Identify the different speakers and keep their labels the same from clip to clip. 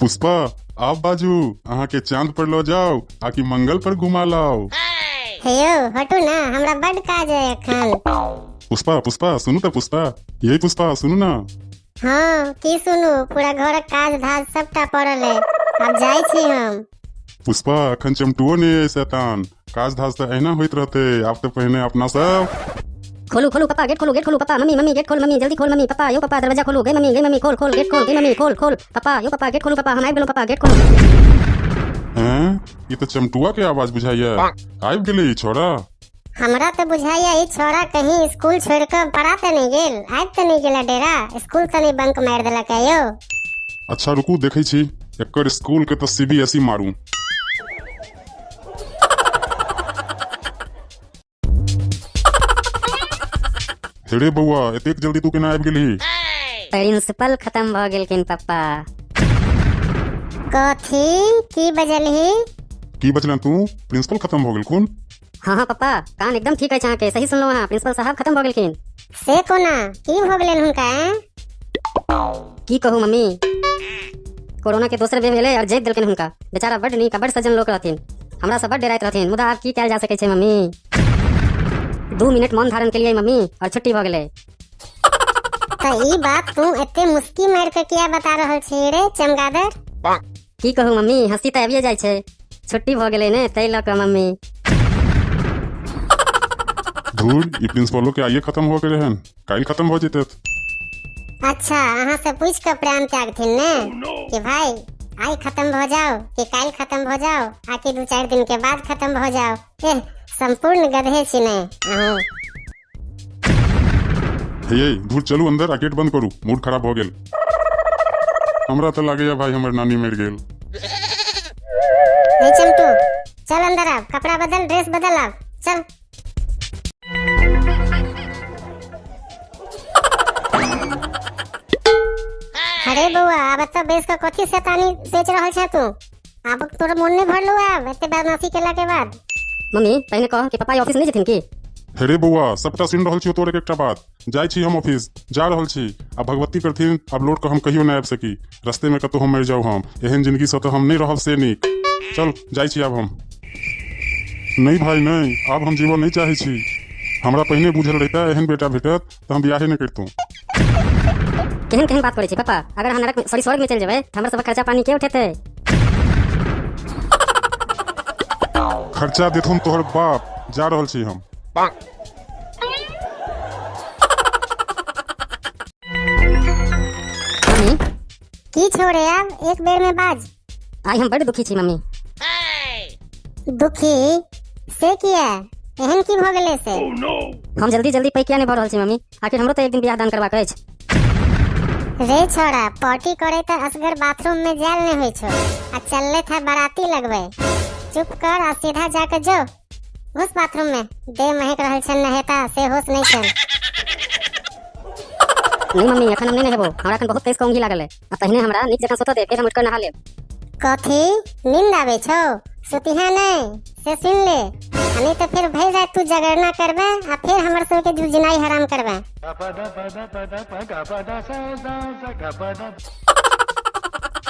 Speaker 1: पुष्पा आप बाजू अहाँ के चांद पर लो जाओ आकि मंगल पर घुमा लाओ।
Speaker 2: हेयो हटू ना, हमरा बड़ काज है एखन।
Speaker 1: पुष्पा पुष्पा सुनू तो पुष्पा, यही पुष्पा सुनू ना।
Speaker 2: हाँ की सुनू, पूरा घर काज धाज सबटा पड़ल है, अब जाई छी हम।
Speaker 1: पुष्पा अखन चमटुओ नहीं है शैतान, काज धाज तो ऐना होइत रहते। आप तो पहले अपना सब
Speaker 3: खोलो खोलो पापा, गेट खोलो पापा, मम्मी मम्मी गेट खोल, मम्मी जल्दी खोल, मम्मी पापा यो पापा दरवाजा खोलो, गई मम्मी खोल खोल गेट खोल, गई मम्मी खोल खोल पापा यो पापा गेट खोलो पापा, हम आइब गेलो पापा गेट खोलो।
Speaker 1: हैं ये तो चमटुआ के आवाज बुझाइया, आइब गेले ई छोरा।
Speaker 2: हमरा तो बुझाइया ई छोरा कहीं स्कूल छोड़ कर पढ़ा तो नहीं गेल, आइब तो नहीं गेला डेरा, स्कूल तो नहीं बंक मार देलक है यो।
Speaker 1: अच्छा रुकू देखै छी, एकर स्कूल के तो सीबीएसई मारू। हेरे बउआ एतेक जल्दी तू केना आबि गेलही?
Speaker 3: प्रिंसिपल खत्म भ गेलकिन पापा।
Speaker 2: कथी की बजलही?
Speaker 1: की बचला तू? प्रिंसिपल खत्म हो गेलखुन?
Speaker 3: हाँ पापा, कान एकदम ठीक है अहाँ के, सही सुनलो अहाँ, प्रिंसिपल साहब खत्म भ गेलकिन।
Speaker 2: से कोना की भ गेलन हुनका?
Speaker 3: की कहू मम्मी, कोरोना के दोसर वेव भेलै और जेद देलकिन हुनका। बेचारा बड नीक बड सज्जन लोक रहथिन, हमरा से बड डराइत रहथिन, मुदा आब की कैल जा सकै छै मम्मी। 2 मिनट मौन धारण के लिए मम्मी और छुट्टी भ गेलै।
Speaker 2: तो ई बात तू एते मुस्की मार के किया बता रहल छी रे चमगादड़?
Speaker 3: की कहू मम्मी, हंसी तो आबिए जाइ छै, छुट्टी भ गेलै ने तै ल क मम्मी।
Speaker 1: धूर ई प्रिंसिपलो के आइए खत्म हो गेले हन, काल खत्म हो जेते।
Speaker 2: अच्छा अहाँ से पूछ के प्राण त्यागथिन ने कि भाई आई खत्म हो जाओ कि काल खत्म हो जाओ, आकि 2-4 दिन के बाद खत्म हो जाओ। एह संपूर्ण गधे छी ने अहूँ।
Speaker 1: हे धूर चलू अंदर आ गेट बंद करू, मूड खराब हो गेल। हमरा तो लागे भाई हमर नानी मर गेल।
Speaker 2: नहीं चमटू चल अंदर आ, कपड़ा बदल, ड्रेस बदल, आ चल। अरे बउआ अब तो बेस का कथी शैतानी सोच रहल छ तू? अब तोर मन नहीं भरलो अब एते बदमाशी केला के बाद?
Speaker 3: मम्मी पहले कह कि पापा ऑफिस नहीं जेथिन की?
Speaker 1: हेरे बउआ सबटा सुन रहल छी तोर एकटा बात, जाय छी हम ऑफिस, जा रहल छी। अब भगवती करथिन अब लौट के हम कहियो न आबि सकी, रास्ते में कतौ हम मर जाऊ, हम एहन जिंदगी से तो हम नहीं रहब से नीक। चल जाय छी अब हम। नहीं भाई नहीं, अब हम जीवन नहीं चाहे छी। हमरा पहले बुझल रहता एहन बेटा भेटत तो हम बियाहे नहीं करतूं।
Speaker 3: केहन केहन बात करै छी पापा, अगर हम नरक सॉरी स्वर्ग में चल जेबै त हमर सब खर्चा पानी के उठेतै?
Speaker 1: खर्चा देथुन तोहर बाप, जा रहल छी हम।
Speaker 3: मम्मी
Speaker 2: की छोड़े अब एक बेर में बाज।
Speaker 3: आई हम बड़ दुखी छी मम्मी।
Speaker 2: दुखी से किया? एहन की भ गेले से?
Speaker 3: हम जल्दी जल्दी पै किया नहीं भ रहल छी मम्मी, आखिर हमरो तो एक दिन बियाह दान करबाक अछि।
Speaker 2: रे छोड़ा पॉटी करे त असगर बाथरूम में जाल नहीं होई छो, आ चलले था बाराती लगवे। चुप कर आ सीधा जाके जो घुस बाथरूम में, दे महक रहल छन नहेता से होश नहीं छन।
Speaker 3: नहीं मम्मी अखन हम नहीं नहेबो, हमरा अखन बहुत तेज कौंगी लागल है, आ पहिने हमरा नीक जकां सोतो दे, फिर हम उठ कर नहा लेब।
Speaker 2: कथी नींद आवे छो? सुतिहा नहीं से सुन ले, नहीं तो फिर भई रात तू जगरना करबे आ फिर हमर सब के जुजनाई हराम करबे।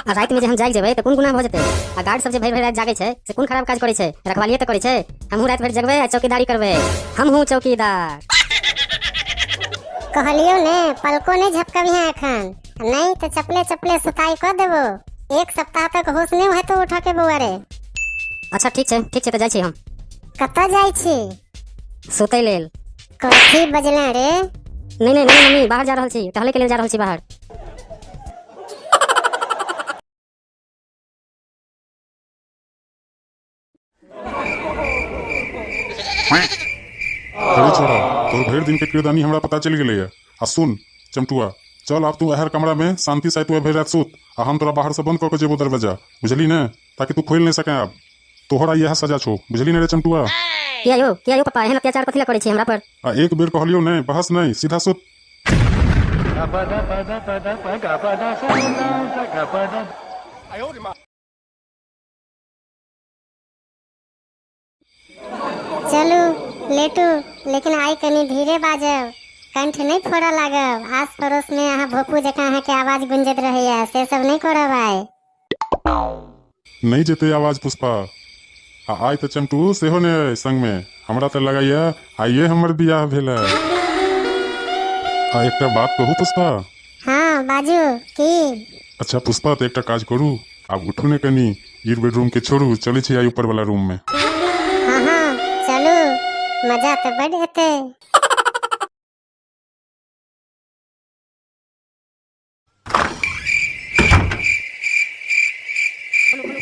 Speaker 3: आ रात में जे हम जाग जेबै त कोन गुनाह भ जेतै? आ गार्ड सब जे भरि भरि रात जागे छै से कोन खराब काज करै छै? रखवालिए त करै छै। हमहू रात भर जगबै आ चौकीदारी करबै, हम हूँ चौकीदार।
Speaker 2: कहलियो ने पलको नहीं झपकबिहा एखन, नहीं तो चपले चपले सुताई कर देबो। एक सप्ताह तक होश नहीं होय तो उठा के बउआ रे।
Speaker 3: अच्छा ठीक छै त जाइ छी हम।
Speaker 2: कतऽ जाइ छी?
Speaker 3: सुतै लेल।
Speaker 2: कथी बजले रे?
Speaker 3: नहीं मम्मी बाहर जा रहल छी, टहले के लेल जा रहल छी बाहर।
Speaker 1: अरे छोरा तोर भर दिन के किरदानी हमरा पता चल गेलै है। आ सुन चमटुआ चल अब तू एहर कमरा में शांति से तू भर रात सुत, आ हम तोरा बाहर से बंद करके जेबो दरवाजा, बुझली ने, ताकि तू खोल नहीं सके। अब तोहरा यह सजा छो, बुझली ने रे चमटुआ?
Speaker 3: किया यो पापा एहन अत्याचार कथी ला करै छी हमरा पर?
Speaker 1: आ एक बेर कहलियो नहीं, बहस नहीं, सीधा सुत।
Speaker 2: चलू लेटू, लेकिन आई कनी धीरे बाजब, कंठ नहीं फोड़ा लागब। आस पड़ोस में अहाँ भोपू जकां अहाँ के आवाज गुंजत रहैया, से सब नहीं करब आई।
Speaker 1: नहीं जेते आवाज पुष्पा आय तो चंटू सेहो ने अइ संग में हमरा तो लगाइए आइए हमर बियाह भेल है। आ एकटा बात कहू पुष्पा।
Speaker 2: हाँ बाजू की
Speaker 1: अच्छा पुष्पा तो एकटा काज करू आब उठू ने कनी ई बेडरूम के छोड़ू चले छी आई ऊपर वाला रूम में।
Speaker 2: हाँ हाँ चलू मजा तो बड़ एते।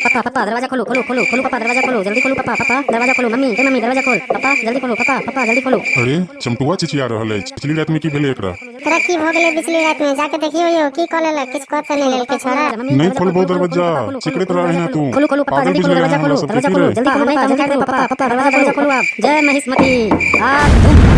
Speaker 3: पापा पापा दरवाजा खोलो खोलो खोलो खोलो पापा दरवाजा खोलो जल्दी खोलो पापा पापा दरवाजा खोलो मम्मी ए मम्मी दरवाजा खोल पापा जल्दी खोलो पापा पापा जल्दी खोलो।
Speaker 1: अरे चमटुआ चिचिया रहल है पिछली रात में की भेले एकरा।
Speaker 2: तोरा की हो गेले पिछली रात में जाके देखियो यो की कॉल ले किछ कहत नहीं लेल के छोरा।
Speaker 1: नहीं खोलबो दरवाजा चिकड़त रहे ना तू।
Speaker 3: खोलो खोलो पापा जल्दी खोलो दरवाजा खोलो जल्दी खोलो पापा पापा दरवाजा खोलो आप जय महिष्मती आप